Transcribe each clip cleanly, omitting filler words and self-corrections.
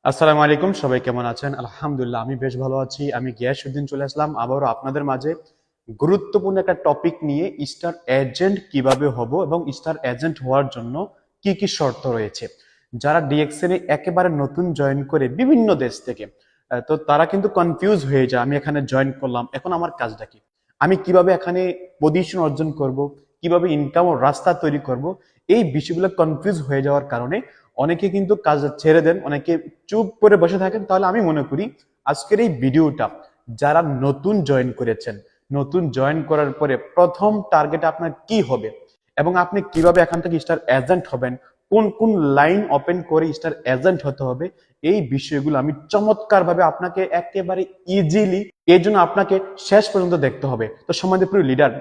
আসসালামু আলাইকুম, সবাই কেমন আছেন? আলহামদুলিল্লাহ, আমি বেশ ভালো আছি। আমি গিয়াসউদ্দিন চলে আসলাম আবারও আপনাদের মাঝে গুরুত্বপূর্ণ একটা টপিক নিয়ে। স্টার এজেন্ট কিভাবে হব এবং স্টার এজেন্ট হওয়ার জন্য কি কি শর্ত রয়েছে। যারা ডিএক্সএন একেবারে নতুন জয়েন করে বিভিন্ন দেশ থেকে, তো তারা কিন্তু কনফিউজ হয়ে যায়। আমি এখানে জয়েন করলাম, এখন আমার কাজটা কি, আমি কিভাবে এখানে পজিশন অর্জন করব, কিভাবে ইনকাম ও রাস্তা তৈরি করব, এই বিষয়গুলো কনফিউজ হয়ে যাওয়ার কারণে অনেকে কিন্তু কাজ ছেড়ে দেন, অনেকে চুপ করে বসে থাকেন। তাহলে আমি মনে করি আজকের এই ভিডিওটা যারা নতুন জয়েন করেছেন, নতুন জয়েন করার পরে প্রথম টার্গেট আপনার কি হবে এবং আপনি কিভাবে এখান থেকে স্টার এজেন্ট হবেন, কোন কোন লাইন ওপেন করে স্টার এজেন্ট হতে হবে, এই বিষয়গুলো আমি চমৎকার ভাবে আপনাকে একেবারে ইজিলি, এর জন্য আপনাকে শেষ পর্যন্ত দেখতে হবে। তো সম্মানিত প্রিয় লিডার,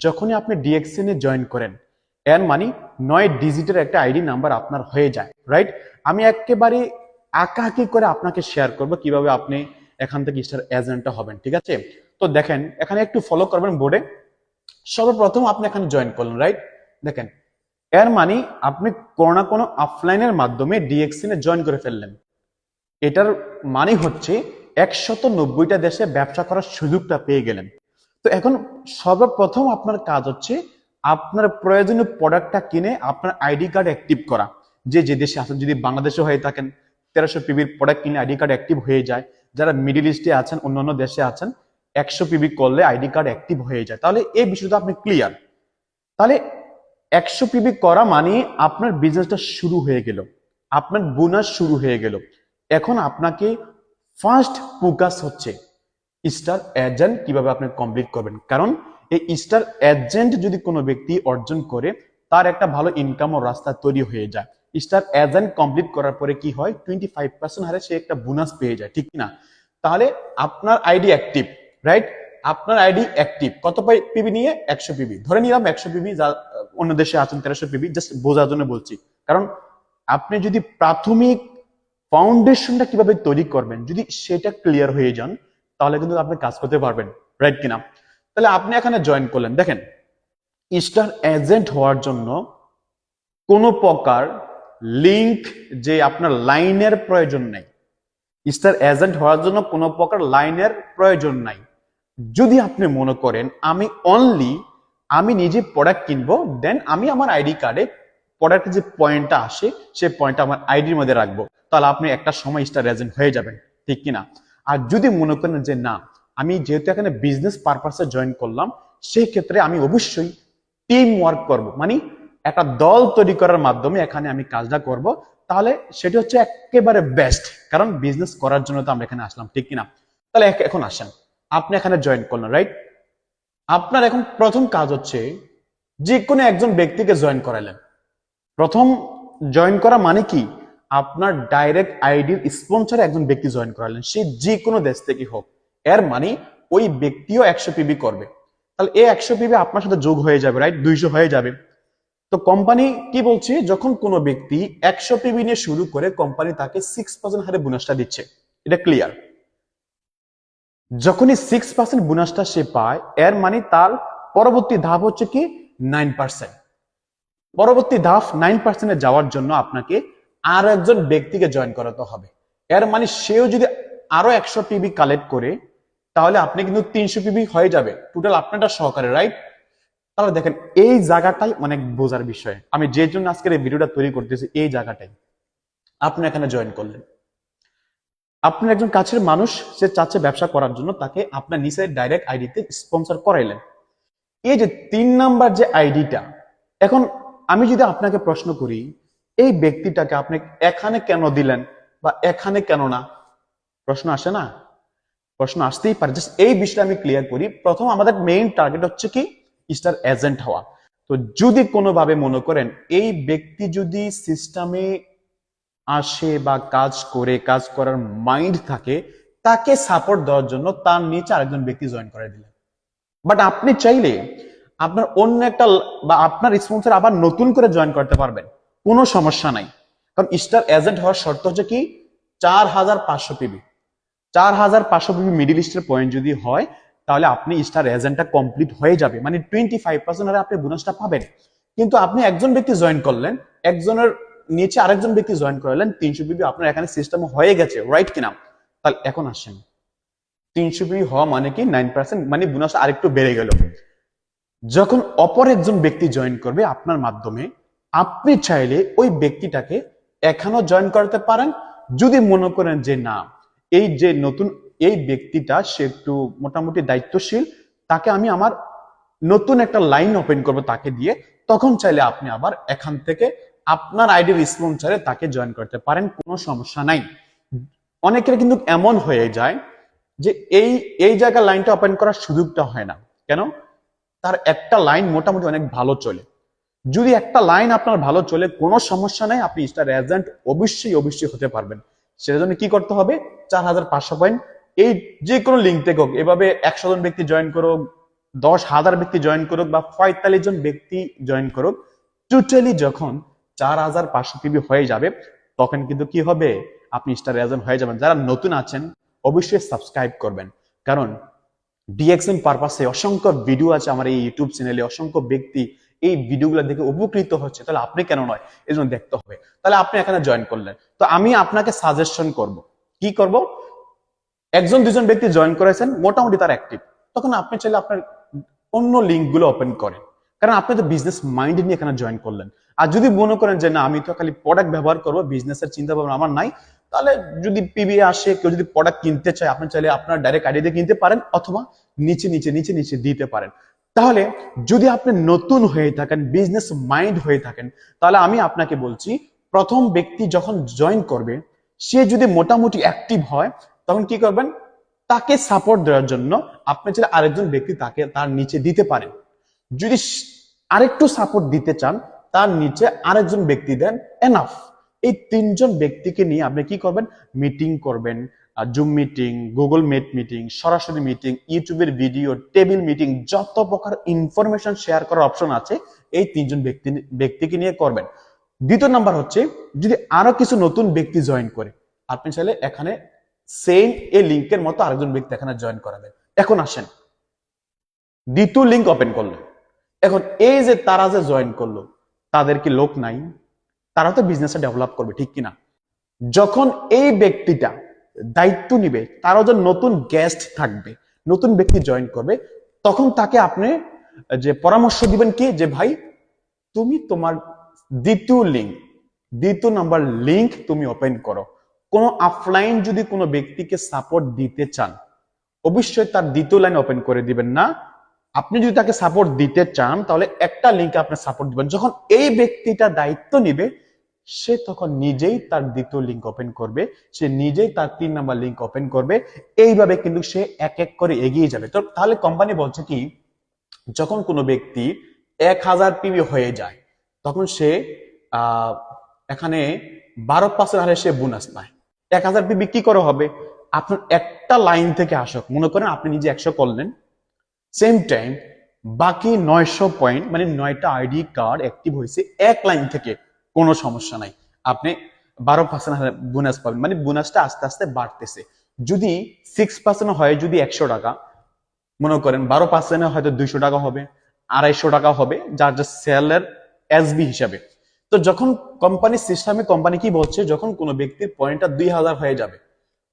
যখনই আপনি ডিএক্সএন এ জয়েন করেন, এর মানে 9 ডিজিটের একটা আইডি নাম্বার আপনার হয়ে যায়, রাইট? আমি একেবারে আঁকাআঁকি করে আপনাকে শেয়ার করব কিভাবে আপনি এখান থেকে স্টার এজেন্টটা হবেন, ঠিক আছে? তো দেখেন, এখানে একটু ফলো করবেন বোর্ডে। সর্বপ্রথম আপনি এখানে জয়েন করলেন, রাইট? দেখেন, এর মানে আপনি কোনো না কোনো অফলাইনের মাধ্যমে ডিএক্সএন এ জয়েন করে ফেললেন। এটার মানে হচ্ছে 190টা দেশে ব্যবসা করার সুযোগটা পেয়ে গেলেন। তো এখন সর্বপ্রথম আপনার কাজ হচ্ছে আপনার প্রয়োজনীয় প্রোডাক্টটা কিনে আপনার আইডি কার্ড অ্যাক্টিভ করা। যে যে দেশে আছেন, যদি বাংলাদেশে হয়ে থাকেন 1300 পিবির প্রোডাক্ট কিনে আইডি কার্ড অ্যাক্টিভ হয়ে যায়। যারা মিডিল ইস্টে আছেন, অন্যান্য দেশে আছেন, 100 পিবি করলে আইডি কার্ড অ্যাক্টিভ হয়ে যায়। তাহলে এই বিষয়টা আপনি ক্লিয়ার। তাহলে 100 পিবি করা মানে আপনার বিজনেসটা শুরু হয়ে গেল, আপনার বোনাস শুরু হয়ে গেল। এখন আপনাকে ফার্স্ট ফোকাস হচ্ছে স্টার এজেন্ট কিভাবে আপনি কমপ্লিট করবেন। কারণ এই স্টার এজেন্ট যদি কোনো ব্যক্তি অর্জন করে, তার একটা ভালো ইনকাম ও রাস্তা তৈরি হয়ে যায়। স্টার এজেন্ট কমপ্লিট করার পরে কি হয়, 25% হারে সে একটা বোনাস পেয়ে যায়, ঠিক না? তাহলে আপনার আইডি অ্যাক্টিভ, রাইট? আপনার আইডি অ্যাক্টিভ কত পিবি নিয়ে? 100 পিবি ধরে নিলাম। 100 পিবি, যা অন্য দেশে আছেন 1300 পিবি, জাস্ট বোঝার জন্য বলছি। কারণ আপনি যদি প্রাথমিক ফাউন্ডেশনটা কিভাবে তৈরি করবেন যদি সেটা ক্লিয়ার হয়ে যান, তাহলে কিন্তু আপনি কাজ করতে পারবেন, রাইট কিনা? তাহলে আপনি এখানে জয়েন করলেন। দেখেন, স্টার এজেন্ট হওয়ার জন্য কোনো প্রকার লিংক, যে আপনার লাইনের প্রয়োজন নাই। স্টার এজেন্ট হওয়ার জন্য কোনো প্রকার লাইনের প্রয়োজন নাই। যদি আপনি মনে করেন আমি নিজে প্রোডাক্ট কিনবো, দেন আমি আমার আইডি কার্ডে প্রোডাক্টের যে পয়েন্টটা আসে সেই পয়েন্টটা আমার আইডির মধ্যে রাখবো, তাহলে আপনি একটা সময় স্টার এজেন্ট হয়ে যাবেন, ঠিক কিনা? আর যদি মনে করেন যে না, আমি যেহেতু এখানে বিজনেস পারপাসে জয়েন করলাম, সেই ক্ষেত্রে আমি অবশ্যই টিম ওয়ার্ক করবো, মানে একটা দল তৈরি করার মাধ্যমে এখানে আমি কাজটা করব, তাহলে সেটা হচ্ছে একেবারে বেস্ট। কারণ বিজনেস করার জন্য তো আমরা এখানে আসলাম, ঠিক কিনা? তাহলে এখন আসেন, আপনি এখানে জয়েন করলেন, রাইট? আপনার এখন প্রথম কাজ হচ্ছে যে কোনো একজন ব্যক্তিকে জয়েন করালেন। প্রথম জয়েন করা মানে কি, আপনার ডাইরেক্ট আইডির স্পন্সরে একজন ব্যক্তি জয়েন করালেন, সে যে কোনো দেশ থেকে হোক। এর মানে ওই ব্যক্তিও 100 পিবি করবে। তাহলে এই 100 পিবি আপনার সাথে যোগ হয়ে যাবে, রাইট? 200 হয়ে যাবে। তো কোম্পানি কি বলছে, যখন কোনো ব্যক্তি 100 পিবি নিয়ে শুরু করে, কোম্পানি তাকে 6% হারে বোনাসটা দিচ্ছে। এটা ক্লিয়ার? যখনই 6% বোনাসটা সে পায়, এর মানে তার পরবর্তী ধাপ হচ্ছে কি 9%। পরবর্তী ধাপ 9% যাওয়ার জন্য আপনাকে আরো একজন ব্যক্তিকে জয়েন করাতে হবে। এর মানে সেও যদি আরো 100 পিবি কালেক্ট করে, তাহলে আপনি কিন্তু 300 পিবি হয়ে যাবে টোটাল আপনারটা সহকারে, রাইট? তাহলে দেখেন, এই জায়গাটাই অনেক বোঝার বিষয়। আমি যে জন্য আজকের এই ভিডিওটা তৈরি করতেছি, এই জায়গাটাই। আপনি এখানে জয়েন করলেন, আপনার একজন কাছের মানুষ সে চাচ্ছে ব্যবসা করার জন্য, তাকে আপনার নিচের ডাইরেক্ট আইডিতে স্পন্সর করাইলেন। এই যে 3 নাম্বার যে আইডিটা, এখন আমি যদি আপনাকে প্রশ্ন করি, এই ব্যক্তিটাকে আপনি এখানে কেন দিলেন বা এখানে কেন না? প্রশ্ন আসে না? প্রশ্ন আসতেই পারে। জাস্ট এই বিষয়টা আমি ক্লিয়ার করি। প্রথম আমাদের মেইন টার্গেট হচ্ছে কি, স্টার এজেন্ট হওয়া। তো যদি কোনোভাবে মনে করেন এই ব্যক্তি যদি সিস্টেমে আসে বা কাজ করে, কাজ করার মাইন্ড থাকে, তাকে সাপোর্ট দেওয়ার জন্য তার নিচে আরেকজন ব্যক্তি জয়েন করে দিলেন। বাট আপনি চাইলে আপনার অন্য একটা বা আপনার স্পন্সর আবার নতুন করে জয়েন করতে পারবেন, কোনো সমস্যা নাই। কারণ স্টার এজেন্ট হওয়ার শর্ত হচ্ছে কি, 4500 পিবি। 4500 পিবি মিডিল ইস্টের পয়েন্ট যদি হয়, তাহলে আপনি স্টার এজেন্টটা কমপ্লিট হয়ে যাবে, মানে 25% হারে আপনি বোনাসটা পাবেন। কিন্তু আপনি একজন ব্যক্তি জয়েন করলেন, একজনের নিচে আরেকজন ব্যক্তি জয়েন করালেন 300 পিবি আপনার এখানে সিস্টেম হয়ে গেছে, রাইট কিনা? তাহলে এখন আসেন, 300 পিবি হওয়া মানে কি 9%, মানে বোনাস আরেকটু বেড়ে গেল। যখন অপর একজন ব্যক্তি জয়েন করবে আপনার মাধ্যমে, আপনি চাইলে ওই ব্যক্তিটাকে এখানেও জয়েন করতে পারেন। যদি মনে করেন যে না, এই যে নতুন এই ব্যক্তিটা সে একটু মোটামুটি দায়িত্বশীল, তাকে আমি আমার নতুন একটা লাইন ওপেন করবো তাকে দিয়ে, তখন চাইলে আপনি আবার এখান থেকে আপনার আইডি রেসপন্সারে তাকে জয়েন করতে পারেন, কোনো সমস্যা নাই। অনেকের কিন্তু এমন হয়ে যায় যে এই এই জায়গায় লাইনটা ওপেন করার সুযোগটা হয় না। কেন? তার একটা লাইন মোটামুটি অনেক ভালো চলে। যদি একটা লাইন আপনার ভালো চলে, কোনো সমস্যা নাই, আপনি স্টার এজেন্ট অবশ্যই অবশ্যই হতে পারবেন। সেটার জন্য কি করতে হবে? 4500 পয়েন্ট, এই যে কোনো লিঙ্ক থেকে হোক, এভাবে 100 জন ব্যক্তি জয়েন করুক, 10,000 ব্যক্তি জয়েন করুক, বা 45 জন ব্যক্তি জয়েন করুক, টোটালি যখন 4500 পিবি হয়ে যাবে, তখন কিন্তু কি হবে? আপনি স্টার এজেন্ট হয়ে যাবেন। যারা নতুন আছেন অবশ্যই সাবস্ক্রাইব করবেন, কারণ ডিএক্সএম পারপাসে অসংখ্য ভিডিও আছে আমার এই ইউটিউব চ্যানেলে, অসংখ্য ব্যক্তি এই ভিডিওগুলো দেখে উপকৃত হচ্ছে, তাহলে আপনি কেন নয়? এই জন্য দেখতে হবে। তাহলে আপনি এখানে জয়েন করলেন, তো আমি আপনাকে সাজেশন করব, কি করব? একজন দুজন ব্যক্তি জয়েন করেছেন, মোটামুটি তার অ্যাক্টিভ, তখন আপনি চাইলে আপনার অন্য লিঙ্ক গুলো ওপেন করেন, কারণ আপনি তো বিজনেস মাইন্ড নিয়ে এখানে জয়েন করলেন। আর যদি মনে করেন যে না, আমি তো খালি প্রোডাক্ট ব্যবহার করবো, বিজনেসের চিন্তা ভাবনা আমার নাই, তাহলে যদি পিবি আসে, কেউ যদি প্রোডাক্ট কিনতে চায়, আপনি চাইলে আপনার ডাইরেক্ট আইডি দিয়ে কিনতে পারেন, অথবা নিচে নিচে নিচে নিচে দিতে পারেন। তাহলে যদি আপনি নতুন হয়ে থাকেন, বিজনেস মাইন্ড হয়ে থাকেন, তাহলে আমি আপনাকে বলছি, প্রথম ব্যক্তি যখন জয়েন করবে, সে যদি মোটামুটি অ্যাক্টিভ হয়, তখন কি করবেন? তাকে সাপোর্ট দেওয়ার জন্য আপনি চাইলে আরেকজন ব্যক্তি তাকে তার নিচে দিতে পারেন। যদি আরেকটু সাপোর্ট দিতে চান, তার নিচে আরেকজন ব্যক্তি দেন, এনাফ। এই তিনজন ব্যক্তিকে নিয়ে আপনি কি করবেন? মিটিং করবেন, Zoom meeting, Google Meet meeting, সরাসরি মিটিং, ইউটিউবের ভিডিও, টেবিল মিটিং, যত প্রকার ইনফরমেশন শেয়ার করার অপশন আছে, এই তিনজন ব্যক্তিকে নিয়ে করবেন। দ্বিতীয় নাম্বার হচ্ছে, যদি আরো কিছু নতুন ব্যক্তি জয়েন করে, আপনি চাইলে এখানে সেম এই লিঙ্কের মতো আরেকজন ব্যক্তি এখানে জয়েন করাবেন। এখন আসেন, দ্বিতীয় লিঙ্ক ওপেন করলেন, এখন এই যে তারা যে জয়েন করলো, তাদের কি লোক নাই? তারা তো বিজনেসটা ডেভেলপ করবে, ঠিক কিনা? যখন এই ব্যক্তিটা দায়িত্ব নিবে, তারও যে নতুন গেস্ট থাকবে, নতুন ব্যক্তি জয়েন করবে, তখন তাকে আপনি যে পরামর্শ দিবেন কি, যে ভাই তুমি তোমার দ্বিতীয় নাম্বার লিঙ্ক তুমি ওপেন করো। কোন অফলাইন যদি কোনো ব্যক্তিকে সাপোর্ট দিতে চান, অবশ্যই তার দ্বিতীয় লাইন ওপেন করে দিবেন না। আপনি যদি তাকে সাপোর্ট দিতে চান, তাহলে একটা লিঙ্কে আপনি সাপোর্ট দিবেন। যখন এই ব্যক্তিটা দায়িত্ব নিবে, সে তখন নিজেই তার দ্বিতীয় লিঙ্ক ওপেন করবে, সে নিজেই তার 3 নাম্বার লিঙ্ক ওপেন করবে। এইভাবে কিন্তু সে এক এক করে এগিয়ে যাবে। তো তাহলে কোম্পানি বলছে কি, যখন কোনো ব্যক্তি 1000 পিবি হয়ে যায়, তখন সে এখানে 12% হারে সে বোনাস পায়। 1000 পিবি কি করে হবে? আপনার একটা লাইন থেকে আসক, মনে করেন আপনি নিজে 100 করলেন, সেম টাইম বাকি 900 পয়েন্ট, মানে 9টা আইডি কার্ড অ্যাক্টিভ হয়েছে এক লাইন থেকে, কোনো সমস্যা নাই, আপনি 12% বোনাস পাবেন। মানে বোনাসটা আস্তে আস্তে বাড়তেছে। যদি 6% হয়, যদি 100 টাকা, মনে করেন 12% হয়তো 200 টাকা হবে, 250 টাকা হবে, যার যা সেলের এসবি হিসাবে। তো যখন কোম্পানির সিস্টেমে কোম্পানি কি বলছে, যখন কোনো ব্যক্তির পয়েন্টটা 2000 হয়ে যাবে,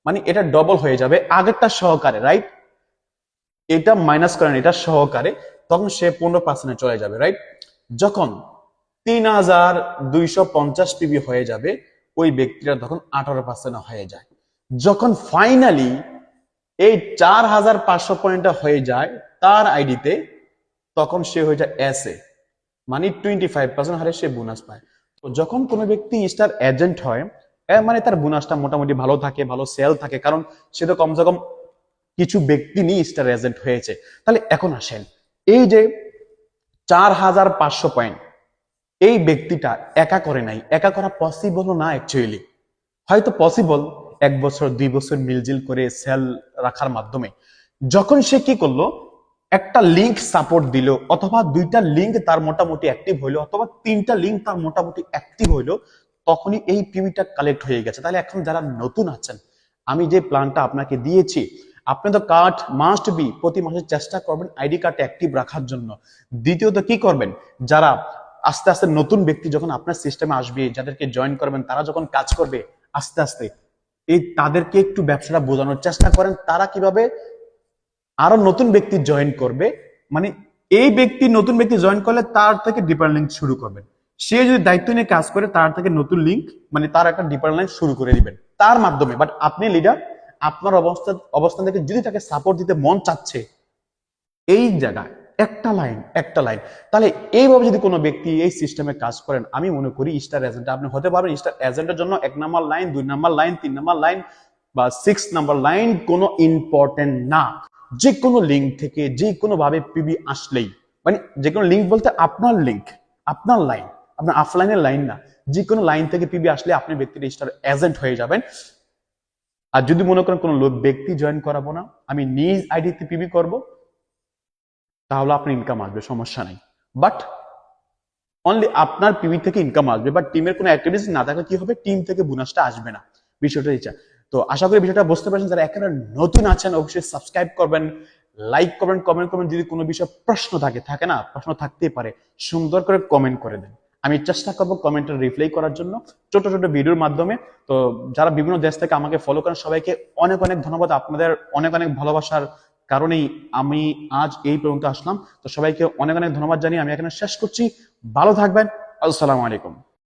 মানে এটা ডবল হয়ে যাবে আগেরটা সহকারে, রাইট? এটা মাইনাস করেন, এটা সহকারে, তখন সে 15% চলে যাবে, রাইট? যখন 3250 পিবি হয়ে যাবে, ওই ব্যক্তিটা তখন 18% হয়ে যায়। যখন ফাইনালি এই 4500 পয়েন্টটা হয়ে যায় তার আইডিতে, তখন সে হয়ে যায় এসএ, মানে 25% হারে সে বোনাস পায়। তো যখন কোনো ব্যক্তি স্টার এজেন্ট হয়, মানে তার বোনাসটা মোটামুটি ভালো থাকে, ভালো সেল থাকে, কারণ সে তো কমসে কম কিছু ব্যক্তি নিয়ে স্টার এজেন্ট হয়েছে। তাহলে এখন আসেন, এই যে 4500 পয়েন্ট এই ব্যক্তিটা একা করে নাই, একা করা পসিবল না অ্যাকচুয়ালি। হয়তো পসিবল 1 বছর 2 বছর মিলজিল করে সেল রাখার মাধ্যমে। যখন সে কি করলো, একটা লিঙ্ক সাপোর্ট দিল, অথবা 2টা লিঙ্ক তার মোটামুটি অ্যাক্টিভ হইলো, অথবা 3টা লিঙ্ক তার মোটামুটি অ্যাক্টিভ হইলো, তখনই এই পিভিটা কালেক্ট হয়ে গেছে। তাহলে এখন যারা নতুন আছেন, আমি যে প্ল্যানটা আপনাকে দিয়েছি, আপনি তো কার্ড মাস্ট বি প্রতি মাসে চেষ্টা করবেন আইডি কার্ড অ্যাক্টিভ রাখার জন্য। দ্বিতীয়ত কি করবেন, যারা আস্তে আস্তে নতুন ব্যক্তি যখন আপনার সিস্টেমে আসবে, যাদেরকে জয়েন করবেন, তারা যখন কাজ করবে আস্তে আস্তে এই তাদেরকে একটু ব্যবসাটা বোঝানোর চেষ্টা করেন তারা কিভাবে আরো নতুন ব্যক্তি জয়েন করবে। মানে এই ব্যক্তি নতুন ব্যক্তি জয়েন করলে তার থেকে ডিপার লিঙ্ক শুরু করবেন। সে যদি দায়িত্ব নিয়ে কাজ করে তার থেকে নতুন লিঙ্ক মানে তার একটা ডিপার লাইন শুরু করে দিবেন তার মাধ্যমে। বাট আপনি লিডার, আপনার অবস্থান থেকে যদি তাকে সাপোর্ট দিতে মন চাচ্ছে এই জায়গায় একটা লাইন তাহলে এইভাবে যদি কোনো ব্যক্তি এই সিস্টেমে কাজ করেন, আমি মনে করি স্টার এজেন্ট আপনি হতে পারবেন। স্টার এজেন্টের জন্য 1 number line, 2 number line, 3 number line বা 6 নাম্বার লাইন কোনো ইম্পর্টেন্ট না। যে কোনো লিঙ্ক থেকে যে কোনো ভাবে পিবি আসলেই, মানে যে কোনো লিঙ্ক বলতে আপনার লিঙ্ক, আপনার লাইন, আপনার অফলাইনের লাইন না, যে কোনো লাইন থেকে পিবি আসলে আপনি ব্যক্তির স্টার এজেন্ট হয়ে যাবেন। আর যদি মনে করেন কোনো ব্যক্তি জয়েন করাবো না, আমি নিজ আইডিতে পিবি করব, তাহলে আপনার ইনকাম আসবে, সমস্যা নাই। বাট অনলি আপনার পিবি থেকে ইনকাম আসবে, বাট টিমের কোনো অ্যাক্টিভিটিস না থাকলে কি হবে, টিম থেকে বোনাসটা আসবে না, বিষয়টা ইচ্ছা। তো আশা করি বিষয়টা বুঝতে পারছেন। যারা একেবারে নতুন আছেন অবশ্যই সাবস্ক্রাইব করবেন, লাইক করবেন, কমেন্ট করবেন। যদি কোনো বিষয়ে প্রশ্ন থাকে না, প্রশ্ন থাকতেই পারে, সুন্দর করে কমেন্ট করে দেন, আমি চেষ্টা করবো কমেন্টের রিপ্লাই করার জন্য ছোট ছোট ভিডিওর মাধ্যমে। তো যারা বিভিন্ন দেশ থেকে আমাকে ফলো করেন সবাইকে অনেক অনেক ধন্যবাদ। আপনাদের অনেক অনেক ভালোবাসার কারণেই আমি আজ এই পর্যন্ত আসলাম। তো সবাইকে অনেক অনেক ধন্যবাদ জানিয়ে আমি এখানে শেষ করছি। ভালো থাকবেন। আসসালামু আলাইকুম।